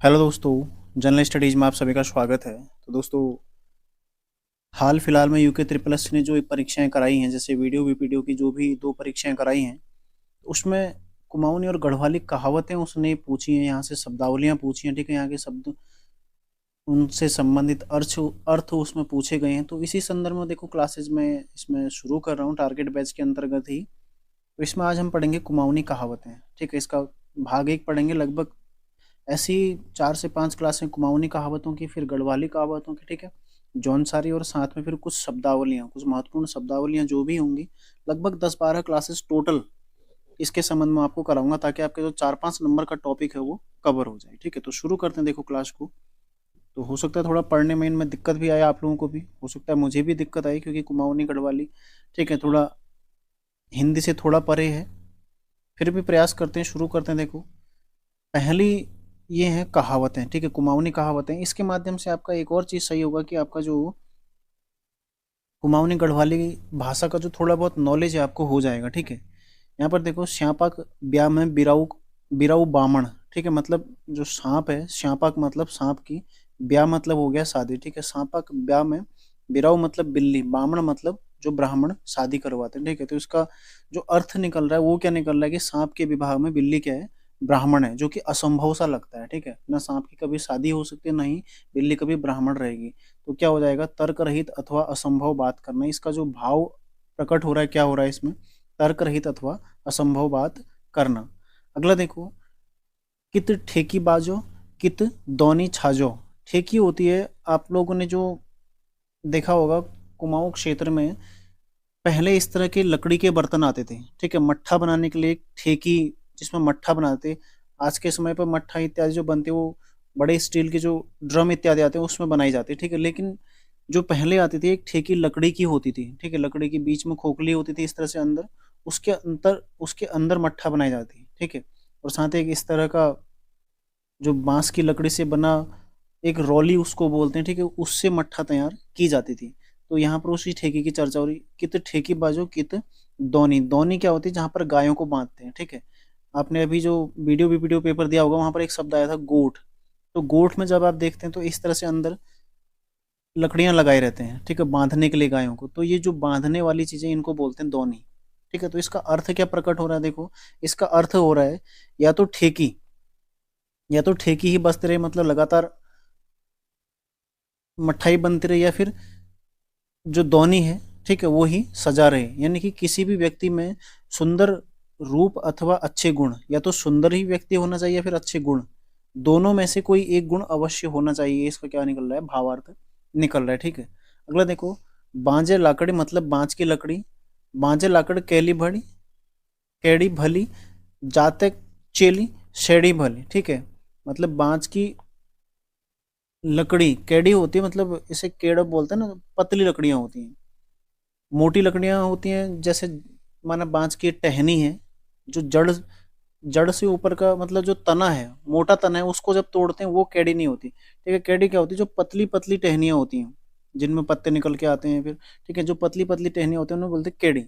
Hello दोस्तों, general studies में आप सभी का स्वागत है। तो दोस्तों, हाल फिलहाल में यूके ट्रिपल एस ने जो परीक्षाएं कराई हैं, जैसे वीडियो वीपीडीओ की जो भी दो परीक्षाएं कराई हैं, उसमें कुमाऊनी और गढ़वाली कहावतें उसने पूछी हैं, यहाँ से शब्दावलियाँ पूछी हैं। ठीक है, यहाँ के शब्द उनसे संबंधित अर्थ अर्थ उसमें पूछे गए हैं। तो इसी संदर्भ में देखो, क्लासेज में इसमें शुरू कर रहा हूँ टारगेट बैच के अंतर्गत ही। तो इसमें आज हम पढ़ेंगे कुमाऊनी कहावतें। ठीक है, इसका भाग एक पढ़ेंगे। लगभग ऐसी 4 से 5 क्लासें कुमाऊनी कहावतों की, फिर गढ़वाली कहावतों की। ठीक है, जौनसारी, और साथ में फिर कुछ शब्दावलियाँ, कुछ महत्वपूर्ण शब्दावलियाँ जो भी होंगी। लगभग 10-12 क्लासेस टोटल इसके संबंध में आपको कराऊंगा, ताकि आपके जो 4-5 नंबर का टॉपिक है वो कवर हो जाए। ठीक है, तो शुरू करते हैं देखो क्लास को। तो हो सकता है थोड़ा पढ़ने में इनमें दिक्कत भी आए, आप लोगों को भी हो सकता है, मुझे भी दिक्कत आई, क्योंकि कुमाऊनी गढ़वाली ठीक है थोड़ा हिंदी से थोड़ा परे है। फिर भी प्रयास करते हैं, शुरू करते हैं। देखो, पहली ये है कहावतें। ठीक है, कुमाऊनी कहावतें। इसके माध्यम से आपका एक और चीज़ सही होगा कि आपका जो कुमाऊनी गढ़वाली भाषा का जो थोड़ा बहुत नॉलेज है आपको हो जाएगा। ठीक है, यहाँ पर देखो, श्यापक ब्याह में बिराऊ बिराऊ बामण। ठीक है, मतलब जो सांप है, श्यापक मतलब सांप की, ब्याह मतलब हो गया शादी। ठीक है, सांपक ब्याह में, बिराऊ मतलब बिल्ली, बामण मतलब जो ब्राह्मण शादी करवाते हैं। ठीक है, तो इसका जो अर्थ निकल रहा है वो क्या निकल रहा है कि सांप के विवाह में बिल्ली क्या है, ब्राह्मण है, जो कि असंभव सा लगता है। ठीक है, ना सांप की कभी शादी हो सकती है, ना ही बिल्ली कभी ब्राह्मण रहेगी। तो क्या हो जाएगा, तर्क रहित अथवा असंभव बात करना। इसका जो भाव प्रकट हो रहा है, क्या हो रहा है इसमें, तर्क रहित अथवा असंभव बात करना। अगला देखो, कित ठेकी बाजो, कित दौनी छाजो। ठेकी होती है, आप लोगों ने जो देखा होगा, कुमाऊं क्षेत्र में पहले इस तरह के लकड़ी के बर्तन आते थे। ठीक है, मट्ठा बनाने के लिए एक ठेकी, जिसमें मट्ठा बनाते। आज के समय पर मट्ठा इत्यादि जो बनते हैं वो बड़े स्टील के जो ड्रम इत्यादि आते हैं उसमें बनाई जाती है। ठीक है, लेकिन जो पहले आती थी एक ठेकी लकड़ी की होती थी। ठीक है, लकड़ी की बीच में खोखली होती थी इस तरह से अंदर, उसके अंदर मट्ठा बनाई जाती है। ठीक है, और साथ ही एक इस तरह का जो बांस की लकड़ी से बना एक रौली उसको बोलते हैं। ठीक है, उससे मट्ठा तैयार की जाती थी। तो यहाँ पर उसी ठेकी की चर्चा हो रही। कित ठेकी बाजो, कित दौनी। दौनी क्या होती है, जहाँ पर गायों को बांधते हैं। ठीक है, आपने अभी जो वीडियो पेपर दिया होगा, वहां पर एक शब्द आया था गोठ। तो गोठ में जब आप देखते हैं तो इस तरह से अंदर लकड़ियां लगाए रहते हैं। ठीक है, बांधने के लिए गायों को। तो ये जो बांधने वाली चीजें, इनको बोलते हैं दौनी। ठीक है, तो इसका अर्थ क्या प्रकट हो रहा है, देखो, इसका अर्थ हो रहा है या तो ठेकी, या तो ठेकी ही बसते रहे, मतलब लगातार मट्ठाई बनती रहे, या फिर जो दौनी है, ठीक है, वो ही सजा रहे। यानी कि किसी भी व्यक्ति में सुंदर रूप अथवा अच्छे गुण, या तो सुंदर ही व्यक्ति होना चाहिए या फिर अच्छे गुण, दोनों में से कोई एक गुण अवश्य होना चाहिए। इसका क्या निकल रहा है, भावार्थ निकल रहा है। ठीक है, अगला देखो, बांजे लाकड़ी मतलब बांज की लकड़ी। बांजे लाकड़ कैली भली, कैड़ी भली, जाते चेली शेड़ी भली। ठीक है, मतलब बांज की लकड़ी कैडी होती है, मतलब इसे केड़ा बोलते हैं ना, पतली लकड़ियां होती हैं। मोटी लकड़ियां होती हैं, जैसे माना बांस की टहनी है, जो जड़ जड़ से ऊपर का मतलब जो तना है, मोटा तना है, उसको जब तोड़ते हैं वो कैडी नहीं होती। ठीक है, कैडी क्या होती है, जो पतली पतली टहनियां होती हैं, जिनमें पत्ते निकल के आते हैं फिर। ठीक है, जो पतली पतली टहनियां होती हैं उन्हें बोलते हैं कैडी।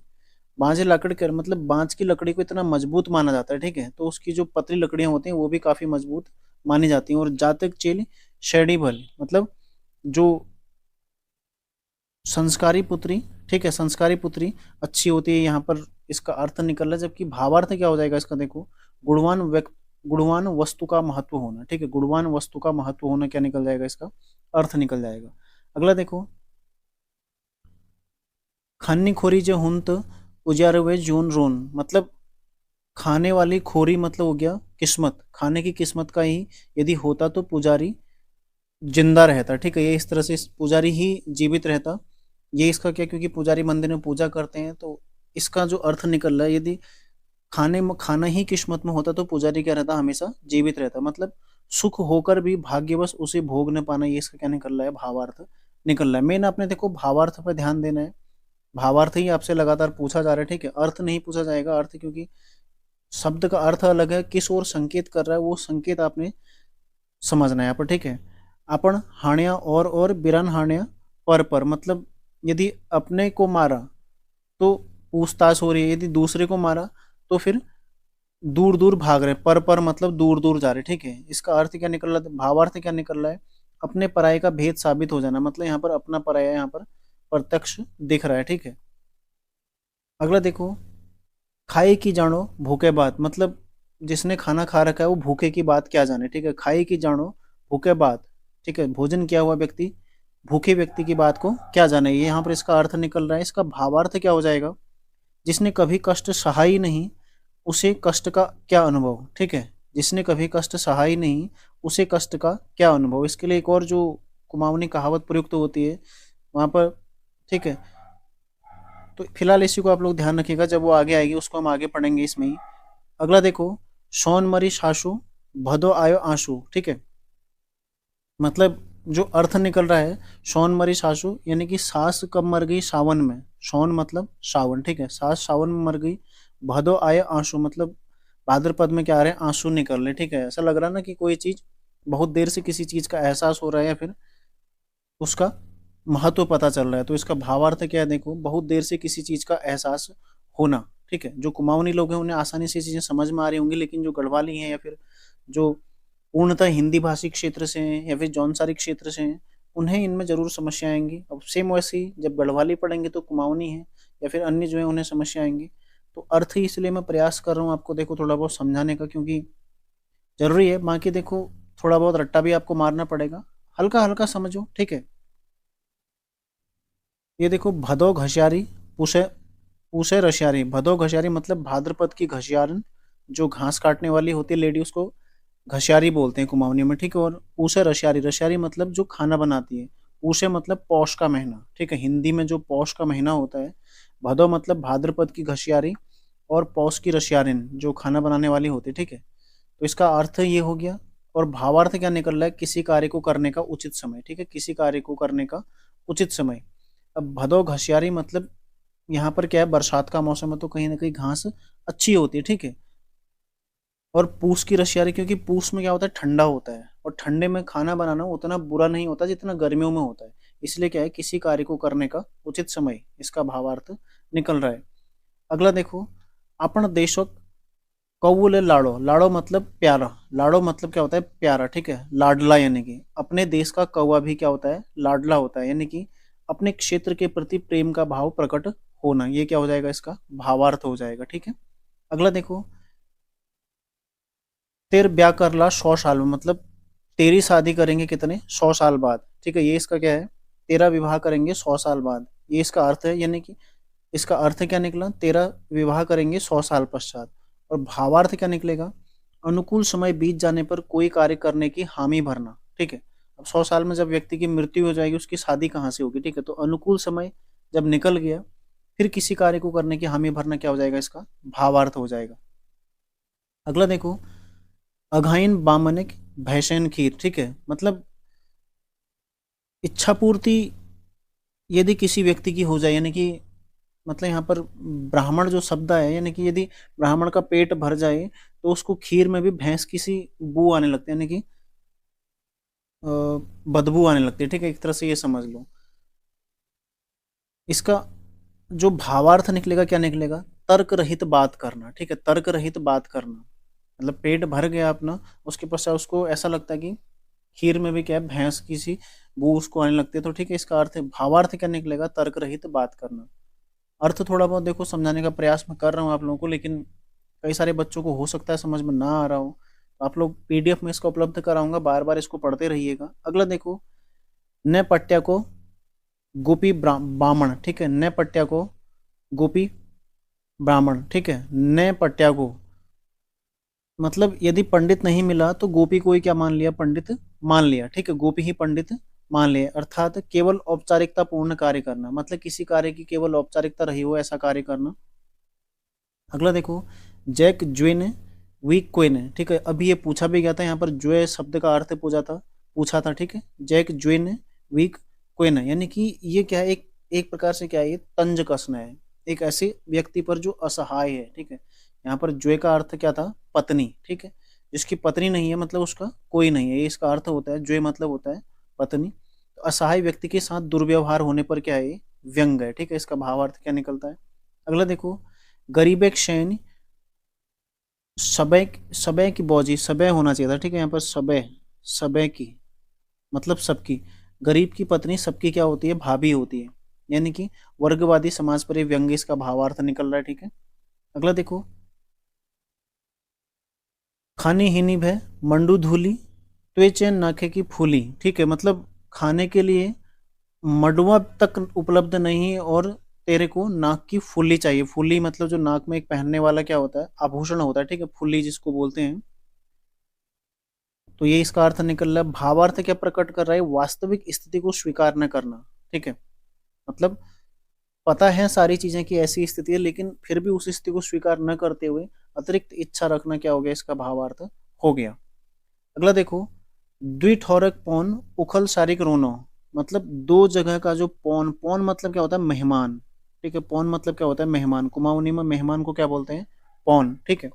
बांझे लकड़ी कर मतलब बांज की लकड़ी को इतना मजबूत माना जाता है। ठीक है, तो उसकी जो पतली लकड़ियां होती हैं वो भी काफी मजबूत मानी जाती हैं। और जातक चेली शेडी भल, मतलब जो संस्कारी पुत्री। ठीक है, संस्कारी पुत्री अच्छी होती है, यहाँ पर इसका अर्थ निकल रहा है। जबकि भावार्थ क्या हो जाएगा इसका, देखो, गुणवान व्यक्ति, गुणवान वस्तु का महत्व होना। ठीक है, गुणवान वस्तु का महत्व होना क्या निकल जाएगा, इसका अर्थ निकल जाएगा। अगला देखो, खानी खोरी जो हुंत उजारवे जून रोन, मतलब खाने वाली खोरी मतलब हो गया किस्मत, खाने की किस्मत का ही यदि होता तो पुजारी जिंदा रहता। ठीक है, ये इस तरह से पुजारी ही जीवित रहता। ये इसका क्या, क्योंकि पुजारी मंदिर में पूजा करते हैं, तो इसका जो अर्थ निकल रहा है, यदि खाना ही किस्मत में होता तो पुजारी क्या रहता, हमेशा जीवित रहता। मतलब सुख होकर भी भाग्यवश उसे भोग न पाना, ये इसका क्या निकल रहा है, भावार्थ निकल रहा है। मेन आपने देखो भावार्थ पर ध्यान देना है। भावार्थ ही आपसे लगातार पूछा जा रहा है। ठीक है, अर्थ नहीं पूछा जाएगा। अर्थ क्योंकि शब्द का अर्थ अलग है, किस ओर संकेत कर रहा है वो संकेत आपने समझना है यहाँ पर। ठीक है, अपन हाण्या और बिरन हाण्या पर, मतलब यदि अपने को मारा तो पूछताछ हो रही है, यदि दूसरे को मारा तो फिर दूर दूर भाग रहे, पर मतलब दूर दूर जा रहे, ठीक है। इसका अर्थ क्या निकल रहा है, भावार्थ क्या निकल रहा है, अपने पराये का भेद साबित हो जाना, मतलब यहाँ पर अपना पराया यहाँ पर प्रत्यक्ष दिख रहा है, ठीक है। अगला देखो, खाए की जानो भूखे बात, मतलब जिसने खाना खा रखा है वो भूखे की बात क्या जाने, ठीक है। खाए की जानो भूखे बात, ठीक है, भोजन किया हुआ व्यक्ति भूखे व्यक्ति की बात को क्या जाने, ये यहाँ पर इसका अर्थ निकल रहा है। इसका भावार्थ क्या हो जाएगा, जिसने कभी कष्ट सहा ही नहीं उसे कष्ट का क्या अनुभव, ठीक है। जिसने कभी कष्ट सहा ही नहीं उसे कष्ट का क्या अनुभव, इसके लिए एक और जो कुमाऊनी कहावत प्रयुक्त होती है वहां पर, ठीक है। तो फिलहाल इसी को आप लोग ध्यान रखिएगा, जब वो आगे आएगी उसको हम आगे पढ़ेंगे इसमें ही। अगला देखो, सोन मरी सासू भदो आयो आंसू, ठीक है। मतलब जो अर्थ निकल रहा है, सोन मरी सासू यानी कि सास कब मर गई, सावन में। सोन मतलब सावन, ठीक है, सास सावन में मर गई। भदो आए आंसू मतलब भाद्रपद में क्या आ रहे हैं, आंसू निकल रहे, ठीक है। ऐसा लग रहा है ना कि कोई चीज बहुत देर से किसी चीज का एहसास हो रहा है या फिर उसका महत्व पता चल रहा है। तो इसका भावार्थ क्या है, देखो, बहुत देर से किसी चीज का एहसास होना, ठीक है। जो कुमाऊनी लोग हैं उन्हें आसानी से चीजें समझ में आ रही होंगी, लेकिन जो गढ़वाली हैं या फिर जो पूर्णतः हिंदी भाषी क्षेत्र से हैं या फिर जौनसारी क्षेत्र से हैं, उन्हें इनमें जरूर समस्या आएंगी। अब सेम वैसे ही जब गढ़वाली पढ़ेंगे तो कुमाऊनी है या फिर अन्य जो है उन्हें समस्या आएंगी। तो अर्थ ही इसलिए मैं प्रयास कर रहा हूँ आपको, देखो, थोड़ा बहुत समझाने का, क्योंकि जरूरी है। बाकी देखो, थोड़ा बहुत रट्टा भी आपको मारना पड़ेगा, हल्का हल्का समझो, ठीक है। ये देखो, भदो घसियारी पूसे पूसे रशियारी, भदो घसियारी मतलब भाद्रपद की घसियारन, जो घास काटने वाली होती है लेडी, उसको घसियारी बोलते हैं कुमाऊनी में, ठीक है। और पूसे रशियारी, रशियारी मतलब जो खाना बनाती है। पूसे मतलब पौष का महीना, ठीक है, हिंदी में जो पौष का महीना होता है। भदो मतलब भाद्रपद की घसियारी, और पौष की रशियारिन जो खाना बनाने वाली होती है, ठीक है। तो इसका अर्थ ये हो गया। और भावार्थ क्या निकल रहा है, किसी कार्य को करने का उचित समय, ठीक है, किसी कार्य को करने का उचित समय। अब भदो घसियारी मतलब यहाँ पर क्या है, बरसात का मौसम है तो कहीं ना कहीं घास अच्छी होती है, ठीक है। और पूस की रशियारी, क्योंकि पूस में क्या होता है, ठंडा होता है, और ठंडे में खाना बनाना उतना बुरा नहीं होता जितना गर्मियों में होता है। इसलिए क्या है, किसी कार्य को करने का उचित समय, इसका भावार्थ निकल रहा है। अगला देखो, अपन देशों कौले लाड़ो, लाड़ो मतलब प्यारा, लाड़ो मतलब क्या होता है, प्यारा, ठीक है, लाडला, यानी कि अपने देश का कौवा भी क्या होता है, लाडला होता है, यानी कि अपने क्षेत्र के प्रति प्रेम का भाव प्रकट होना, ये क्या हो जाएगा, इसका भावार्थ हो जाएगा, ठीक है। अगला देखो, तेर ब्याह करला 100 साल में, मतलब तेरी शादी करेंगे कितने, 100 साल बाद, ठीक है। ये इसका क्या है, तेरा विवाह करेंगे 100 साल बाद, ये इसका अर्थ है। यानी कि इसका अर्थ क्या निकला, तेरा विवाह करेंगे 100 साल पश्चात। और भावार्थ क्या निकलेगा, अनुकूल समय बीत जाने पर कोई कार्य करने की हामी भरना, ठीक है। अब 100 साल में जब व्यक्ति की मृत्यु हो जाएगी, उसकी शादी कहाँ से होगी, ठीक है। तो अनुकूल समय जब निकल गया, फिर किसी कार्य को करने की हामी भरना क्या हो जाएगा, इसका भावार्थ हो जाएगा। अगला देखो, अघाइन बामनिक भैसेन खीर, ठीक है, मतलब इच्छा पूर्ति यदि किसी व्यक्ति की हो जाए, यानी कि मतलब यहाँ पर ब्राह्मण जो शब्द है, यानी कि यदि ब्राह्मण का पेट भर जाए तो उसको खीर में भी भैंस की सी बू आने लगती है, यानी कि अ, बदबू आने लगती है, ठीक है, एक तरह से ये समझ लो। इसका जो भावार्थ निकलेगा, क्या निकलेगा, तर्क रहित बात करना, ठीक है, तर्क रहित बात करना, मतलब पेट भर गया अपना, उसके पश्चात उसको ऐसा लगता है कि खीर में भी क्या है, भैंस की सी बू उसको आने लगती है, तो ठीक है, इसका अर्थ भावार्थ क्या निकलेगा, तर्क रहित बात करना। अर्थ थोड़ा बहुत देखो समझाने का प्रयास मैं कर रहा हूँ आप लोगों को, लेकिन कई सारे बच्चों को हो सकता है समझ में ना आ रहा हो, तो आप लोग पीडीएफ में इसका उपलब्ध कराऊंगा, बार बार इसको पढ़ते रहिएगा। अगला देखो, न पट्या को गोपी बामण, ठीक है, न पट्या को गोपी ब्राह्मण, ठीक है। न पट्या को मतलब यदि पंडित नहीं मिला तो गोपी को ही क्या मान लिया, पंडित मान लिया, ठीक है, गोपी ही पंडित मान लिया। अर्थात केवल औपचारिकता पूर्ण कार्य करना, मतलब किसी कार्य की केवल औपचारिकता रही हो ऐसा कार्य करना। अगला देखो, जैक ज्वेन वीक क्वेन, ठीक है, अभी ये पूछा भी गया था, यहाँ पर ज्वे शब्द का अर्थ पूछा था, ठीक है। जैक ज्वेन वीक क्वेन, यानी कि ये क्या है, एक एक प्रकार से क्या है, ये तंज कसना है एक ऐसे व्यक्ति पर जो असहाय है, ठीक है। यहाँ पर ज्वे का अर्थ क्या था, पत्नी, ठीक है, जिसकी पत्नी नहीं है मतलब उसका कोई नहीं है, ये इसका अर्थ होता है। ज्वे मतलब होता है पत्नी। तो असहाय व्यक्ति के साथ दुर्व्यवहार होने पर क्या है, ये व्यंग है, ठीक है, इसका भावार्थ क्या निकलता है। अगला देखो, गरीब एक शैन सबे, सबे की बौजी, सबे होना चाहिए था, ठीक है। यहाँ पर सबे, सबे की मतलब सबकी। गरीब की पत्नी सबकी क्या होती है, भाभी होती है। यानी कि वर्गवादी समाज पर ये व्यंग्य इसका भावार्थ निकल रहा है, ठीक है। अगला देखो, खानी ही निभ है मंडू धूली, त्वेचे नाखे की फूली, ठीक है। मतलब खाने के लिए मडुआ तक उपलब्ध नहीं है और तेरे को नाक की फुल्ली चाहिए। फुल्ली मतलब जो नाक में एक पहनने वाला क्या होता है, आभूषण होता है, ठीक है, फुल्ली जिसको बोलते हैं। तो ये इसका अर्थ निकल रहा है। भावार्थ क्या प्रकट कर रहा है, वास्तविक स्थिति को स्वीकार न करना, ठीक है। मतलब पता है सारी चीजें की ऐसी स्थिति है, लेकिन फिर भी उस स्थिति को स्वीकार न करते हुए अतिरिक्त इच्छा रखना क्या हो गया, इसका भावार्थ हो गया। अगला देखो, द्विठौरक पौन उखल सारिक रोनो, मतलब दो जगह का जो पौन, पौन मतलब क्या होता है, मेहमान, ठीक है। पौन मतलब क्या होता है, मेहमान। कुमाऊनी में मेहमान को क्या बोलते हैं, पौन, ठीक है।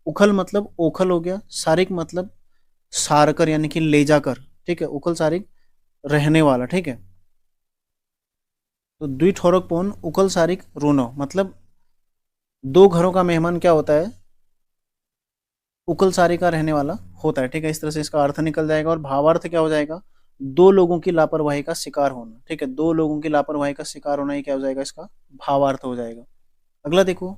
उखल मतलब ओखल हो गया, सारिक मतलब सारकर यानी कि ले जाकर, ठीक है। उखल सारिक रहने वाला, ठीक है। तो द्विठौरक पौन उखल सारिक रोनो मतलब दो घरों का मेहमान क्या होता है, उकल सारी का रहने वाला होता है, ठीक है। इस तरह से इसका अर्थ निकल जाएगा। और भावार्थ क्या हो जाएगा, दो लोगों की लापरवाही का शिकार होना, ठीक है। दो लोगों की लापरवाही का शिकार होना, ये क्या हो जाएगा, इसका भावार्थ हो जाएगा। अगला देखो,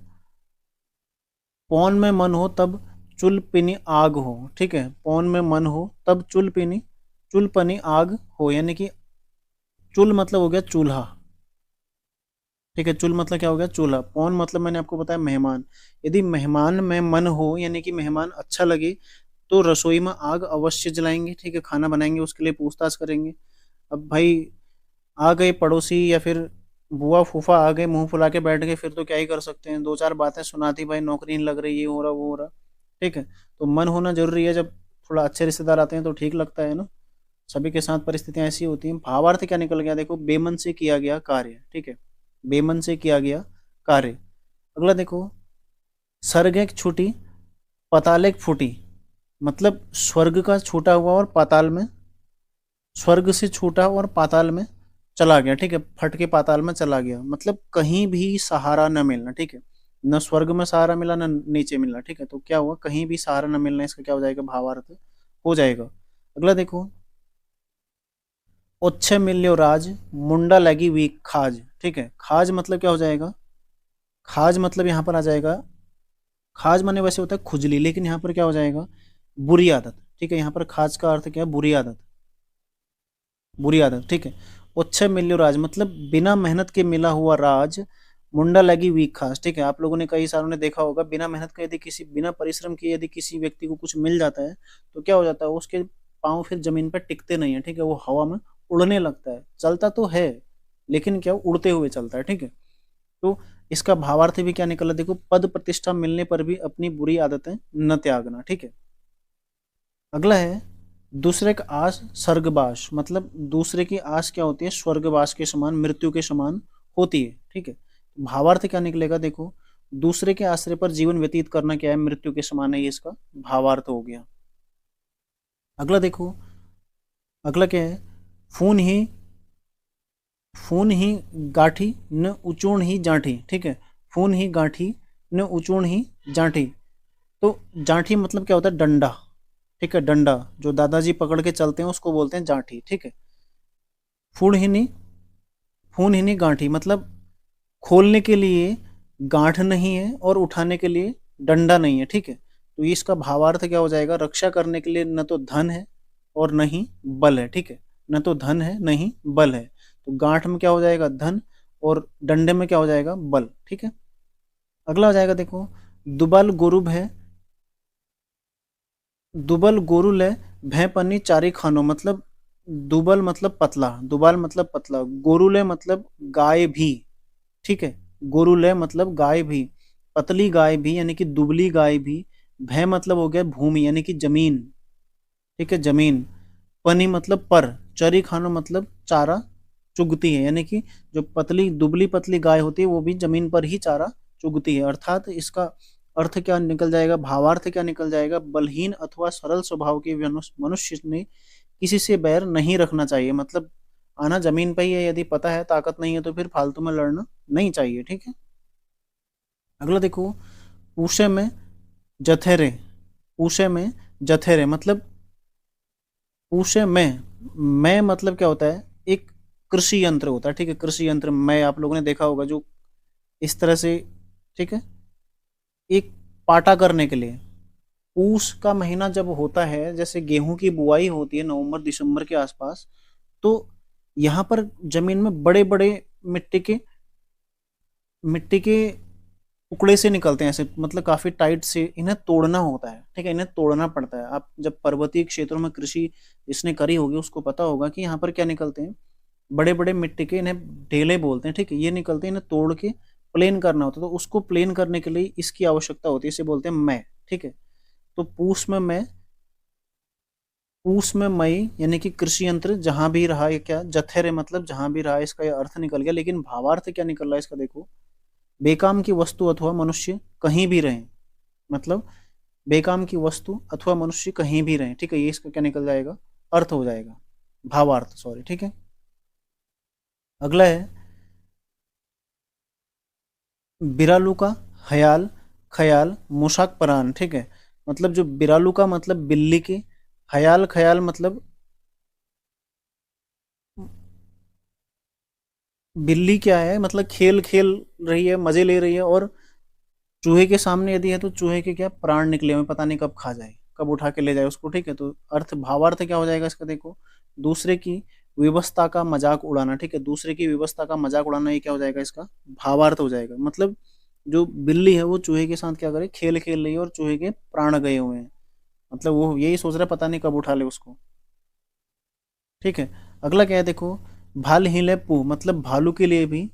पौन में मन हो तब चुल पिनी आग हो, ठीक है। पौन में मन हो तब चुल पिनी, चुल पनी आग हो, यानी कि चुल मतलब हो गया चूल्हा, ठीक है। चुल मतलब क्या हो गया, चूल्हा। पौन मतलब मैंने आपको बताया मेहमान। यदि मेहमान में मन हो यानी कि मेहमान अच्छा लगे तो रसोई में आग अवश्य जलाएंगे, ठीक है। खाना बनाएंगे, उसके लिए पूछताछ करेंगे। अब भाई आ गए पड़ोसी या फिर बुआ फूफा आ गए, मुंह फुला के बैठ गए, फिर तो क्या ही कर सकते हैं। दो चार बातें सुनाती, भाई नौकरी नहीं लग रही, ये हो रहा वो हो रहा, ठीक है। तो मन होना जरूरी है। जब थोड़ा अच्छे रिश्तेदार आते हैं तो ठीक लगता है ना। सभी के साथ परिस्थितियां ऐसी होती हैं। भावार्थ क्या निकल गया, देखो, बेमन से किया गया कार्य, ठीक है। बेमन से किया गया कार्य। अगला देखो, सर्ग एक छूटी पताल एक फूटी, मतलब स्वर्ग का छूटा हुआ और पाताल में, स्वर्ग से छूटा और पाताल में चला गया, ठीक है। फट के पाताल में चला गया मतलब कहीं भी सहारा न मिलना, ठीक है। न स्वर्ग में सहारा मिला न नीचे मिलना, ठीक है। तो क्या हुआ, कहीं भी सहारा न मिलना, इसका क्या हो जाएगा, भावार्थ हो जाएगा। अगला देखो, ओच्छे मिल्यो राज मुंडा लगी वीक खाज, ठीक है। खाज मतलब क्या हो जाएगा, खाज मतलब यहाँ पर आ जाएगा, खाज माने वैसे होता है खुजली, लेकिन यहाँ पर क्या हो जाएगा, बुरी आदत, ठीक है। यहाँ पर खाज का अर्थ क्या है, बुरी आदत, बुरी आदत, ठीक है। उच्च मिल्यो राज मतलब बिना मेहनत के मिला हुआ राज, मुंडा लगी वीक खास, ठीक है। आप लोगों ने कई सालों ने देखा होगा, बिना मेहनत के यदि किसी, बिना परिश्रम के यदि किसी व्यक्ति को कुछ मिल जाता है तो क्या हो जाता है, उसके पाँव फिर जमीन पर टिकते नहीं है, ठीक है। वो हवा में उड़ने लगता है, चलता तो है लेकिन क्या, उड़ते हुए चलता है, ठीक है। तो इसका भावार्थ भी क्या निकला, देखो, पद प्रतिष्ठा मिलने पर भी अपनी बुरी आदतें न त्यागना, ठीक है। अगला है, दूसरे का आस स्वर्गवास, मतलब दूसरे की आस क्या होती है, स्वर्गवास के समान, मृत्यु के समान होती है, ठीक है। भावार्थ क्या निकलेगा, देखो, दूसरे के आश्रय पर जीवन व्यतीत करना क्या है, मृत्यु के समान है, ये इसका भावार्थ हो गया। अगला देखो, अगला क्या है, फून ही, फून ही गाठी न उचूण ही जाठी, ठीक है। फून ही गाठी न उचूण ही जाठी, तो जाठी मतलब क्या होता है, डंडा, ठीक है। डंडा जो दादाजी पकड़ के चलते हैं उसको बोलते हैं जाठी, ठीक है। फूणहिनी, फूणहिनी गांठी मतलब खोलने के लिए गांठ नहीं है और उठाने के लिए डंडा नहीं है, ठीक है। तो ये इसका भावार्थ क्या हो जाएगा, रक्षा करने के लिए न तो धन है और न ही बल है, ठीक है। न तो धन है न ही बल है। तो गांठ में क्या हो जाएगा, धन, और डंडे में क्या हो जाएगा, बल, ठीक है। अगला हो जाएगा, देखो, दुबल गुरुब है, दुबल गोरुल है, भय पन्नी चारी खानो, मतलब दुबल मतलब पतला, दुबल मतलब पतला, गोरुल है मतलब गाय भी, ठीक है। गोरुल है मतलब गाय भी, पतली गाय भी यानी कि दुबली गाय भी, भय मतलब हो गया भूमि यानी कि जमीन, ठीक है, जमीन। पनी मतलब पर, चरी खानो मतलब चारा चुगती है, यानी कि जो पतली दुबली पतली गाय होती है वो भी जमीन पर ही चारा चुगती है। अर्थात इसका अर्थ क्या निकल जाएगा, भावार्थ क्या निकल जाएगा, बलहीन अथवा सरल स्वभाव के मनुष्य ने किसी से बैर नहीं रखना चाहिए। मतलब आना जमीन पर ही है, यदि पता है ताकत नहीं है तो फिर फालतू में लड़ना नहीं चाहिए, ठीक है। अगला देखो, पूषे में जठेरे, पूषे में जठेरे मतलब पूषे में मतलब क्या होता है, एक कृषि यंत्र होता है, ठीक है, कृषि यंत्र मैं आप लोगों ने देखा होगा जो इस तरह से, ठीक है, एक पाटा करने के लिए। पूष का महीना जब होता है, जैसे गेहूं की बुआई होती है नवंबर दिसंबर के आसपास, तो यहाँ पर जमीन में बड़े बड़े मिट्टी के मिट्टी के टुकड़े से निकलते हैं ऐसे, मतलब काफी टाइट से इन्हें तोड़ना होता है, ठीक है, इन्हें तोड़ना पड़ता है। आप जब पर्वतीय क्षेत्रों में कृषि जिसने करी होगी उसको पता होगा कि यहाँ पर क्या निकलते हैं, बड़े बड़े मिट्टी के, इन्हें ढेले बोलते हैं, ठीक है, ये निकलते हैं, इन्हें तोड़ के प्लेन करना होता है, तो उसको प्लेन करने के लिए इसकी आवश्यकता होती है, इसे बोलते हैं मैं, ठीक है। तो पूस में मई यानी कि कृषि यंत्र जहां भी रहा, ये क्या जथेरे मतलब जहां भी रहा, इसका ये अर्थ निकल गया। लेकिन भावार्थ क्या निकल रहा है इसका देखो, बेकाम की वस्तु अथवा मनुष्य कहीं भी रहे, मतलब बेकाम की वस्तु अथवा मनुष्य कहीं भी रहे, ठीक है, ये इसका क्या निकल जाएगा, अर्थ हो जाएगा, भावार्थ, सॉरी, ठीक है। अगला है बिरालू का हयाल, ख्याल, मुशाक परान, ठीक है, मतलब जो बिरालू का मतलब बिल्ली की, हयाल ख्याल मतलब बिल्ली क्या है, मतलब खेल खेल रही है, मजे ले रही है, और चूहे के सामने यदि है तो चूहे के क्या प्राण निकले हुए, पता नहीं कब खा जाए, कब उठा के ले जाए उसको, ठीक है। तो अर्थ भावार्थ क्या हो जाएगा इसका देखो, दूसरे की व्यवस्था का मजाक उड़ाना, ठीक है, दूसरे की व्यवस्था का मजाक उड़ाना, ये क्या हो जाएगा इसका भावार्थ हो जाएगा। मतलब जो बिल्ली है वो चूहे के साथ क्या करे, खेल खेल रही है और चूहे के प्राण गए हुए हैं, मतलब वो यही सोच रहा है पता नहीं कब उठा ले उसको, ठीक है। अगला क्या है देखो, भाल हिले पू मतलब भालू के लिए भी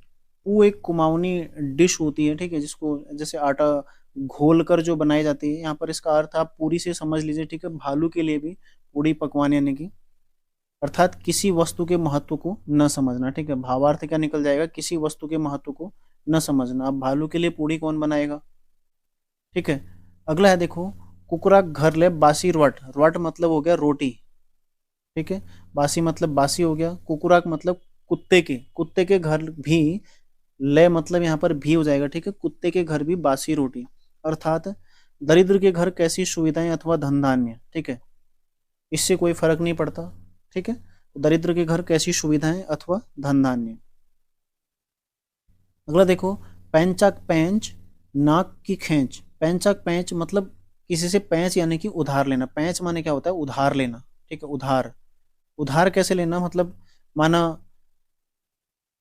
पू एक कुमाऊनी डिश होती है, ठीक है, जिसको जैसे आटा घोल कर जो बनाई जाती है, यहाँ पर इसका अर्थ आप पूरी से समझ लीजिए, ठीक है, भालू के लिए भी पूरी पकवान यानी कि, अर्थात किसी वस्तु के महत्व को न समझना, ठीक है, भावार्थ क्या निकल जाएगा, किसी वस्तु के महत्व को न समझना। अब भालू के लिए पूरी कौन बनाएगा, ठीक है। अगला है देखो, कुकरा घर ले बासी रवट, रवट मतलब हो गया रोटी, ठीक है, बासी मतलब बासी हो गया, कुकुराक मतलब कुत्ते के घर भी, ले मतलब यहाँ पर भी हो जाएगा, ठीक है, कुत्ते के घर भी बासी रोटी, अर्थात दरिद्र के घर कैसी सुविधाएं अथवा धन धान्य, ठीक है, इससे कोई फर्क नहीं पड़ता, ठीक है, दरिद्र के घर कैसी सुविधाएं अथवा धन धान्य। अगला देखो, पैंचक पैंच, नाक की खींच, पैंचक पैंच मतलब किसी से पैंच यानी कि उधार लेना, पैंच माने क्या होता है, उधार लेना, ठीक है, उधार, उधार कैसे लेना, मतलब माना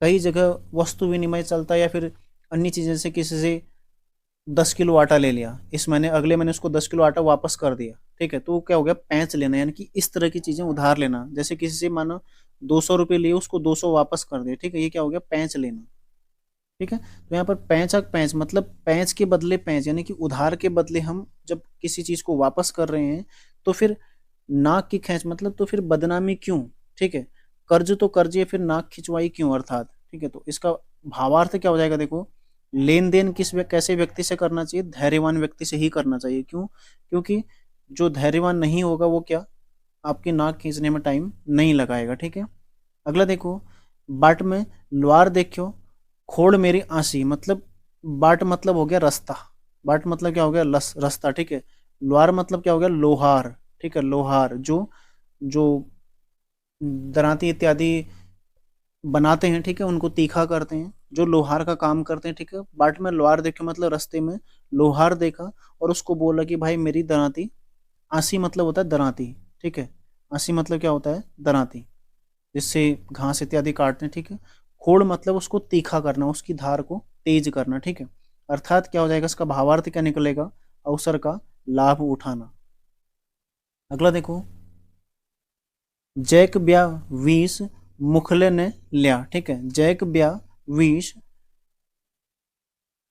कई जगह वस्तु विनिमय चलता है या फिर अन्य चीजें से किसी से 10 किलो आटा ले लिया इस महीने, अगले महीने उसको 10 किलो आटा वापस कर दिया, ठीक है, तो क्या हो गया पैंच लेना, यानी कि इस तरह की चीजें उधार लेना, जैसे किसी से मानो 200 रुपये लिए उसको 200 वापस कर दिया, ठीक है, ये क्या हो गया पैंच लेना, ठीक है। तो यहाँ पर पैंचक पैंच मतलब पैंच के बदले पैंच, यानी कि उधार के बदले हम जब किसी चीज को वापस कर रहे हैं, तो फिर नाक की खींच मतलब तो फिर बदनामी क्यों, ठीक है, कर्ज तो कर्जे फिर नाक खिंचवाई क्यों, अर्थात, ठीक है। तो इसका भावार्थ क्या हो जाएगा देखो, लेन देन कैसे व्यक्ति से करना चाहिए, धैर्यवान व्यक्ति से ही करना चाहिए, क्यों, क्योंकि जो धैर्यवान नहीं होगा वो क्या आपकी नाक खींचने में टाइम नहीं लगाएगा, ठीक है। अगला देखो, बाट में लुआर देखियो, खोड़ मेरी आंसी मतलब, बाट मतलब हो गया रास्ता, बाट मतलब क्या हो गया रास्ता, ठीक है, लुआर मतलब क्या हो गया लोहार, ठीक है, लोहार जो जो दरांती इत्यादि बनाते हैं, ठीक है, उनको तीखा करते हैं, जो लोहार का काम करते हैं, ठीक है। बाट में लोहार देखे मतलब रास्ते में लोहार देखा और उसको बोला कि भाई मेरी दरांती, आंसी मतलब होता है दरांती, ठीक है, आंसी मतलब क्या होता है दरांती, जिससे घास इत्यादि काटते हैं, ठीक है। खोड़ मतलब उसको तीखा करना, उसकी धार को तेज करना, ठीक है, अर्थात क्या हो जाएगा इसका भावार्थ क्या निकलेगा, अवसर का लाभ उठाना। अगला देखो, जैक ब्या विष मुखले ने लिया, ठीक है, जैक ब्या विष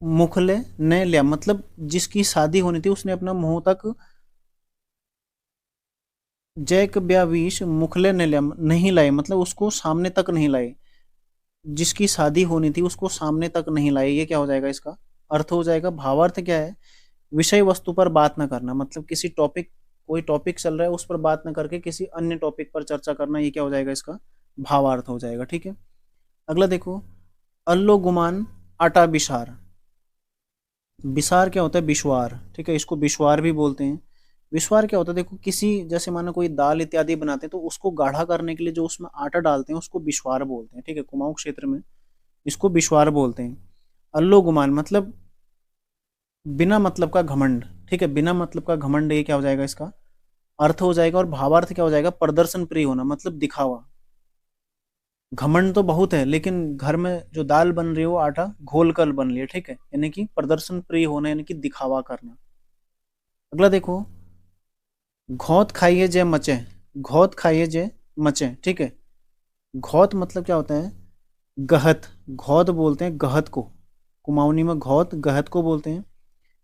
मुखले ने लिया मतलब जिसकी शादी होनी थी उसने अपना मुंह तक, जैक ब्या विष मुखले ने लिया नहीं लाए मतलब उसको सामने तक नहीं लाए, जिसकी शादी होनी थी उसको सामने तक नहीं लाए, ये क्या हो जाएगा इसका अर्थ हो जाएगा। भावार्थ क्या है, विषय वस्तु पर बात ना करना, मतलब किसी टॉपिक, कोई टॉपिक चल रहा है उस पर बात ना करके किसी अन्य टॉपिक पर चर्चा करना, ये क्या हो जाएगा इसका भावार्थ हो जाएगा, ठीक है। अगला देखो, अल्लो गुमान आटा बिशार, विसार क्या होता है? विश्वार, ठीक है, इसको विश्वार भी बोलते हैं। विश्वार क्या होता है? देखो किसी, जैसे मानो कोई दाल इत्यादि बनाते हैं तो उसको गाढ़ा करने के लिए जो उसमें आटा डालते हैं उसको विश्वार बोलते हैं, ठीक है, कुमाऊं क्षेत्र में इसको विश्वार बोलते हैं। अल्लो गुमान मतलब बिना मतलब का घमंड, ठीक है, बिना मतलब का घमंड, ये क्या हो जाएगा इसका अर्थ हो जाएगा। और भावार्थ क्या हो जाएगा? प्रदर्शन प्रिय होना, मतलब दिखावा। घमंड तो बहुत है, लेकिन घर में जो दाल बन रही है वो आटा घोल कर बन रही है, ठीक है, यानी कि प्रदर्शन प्रिय होना, यानी कि दिखावा करना। अगला देखो, घौत खाइए जय मचे, घौत खाइए जय मचे, ठीक है। घौत मतलब क्या होता है? गहत, घौत बोलते हैं गहत को, कुमाऊनी में घौत गहत को बोलते हैं।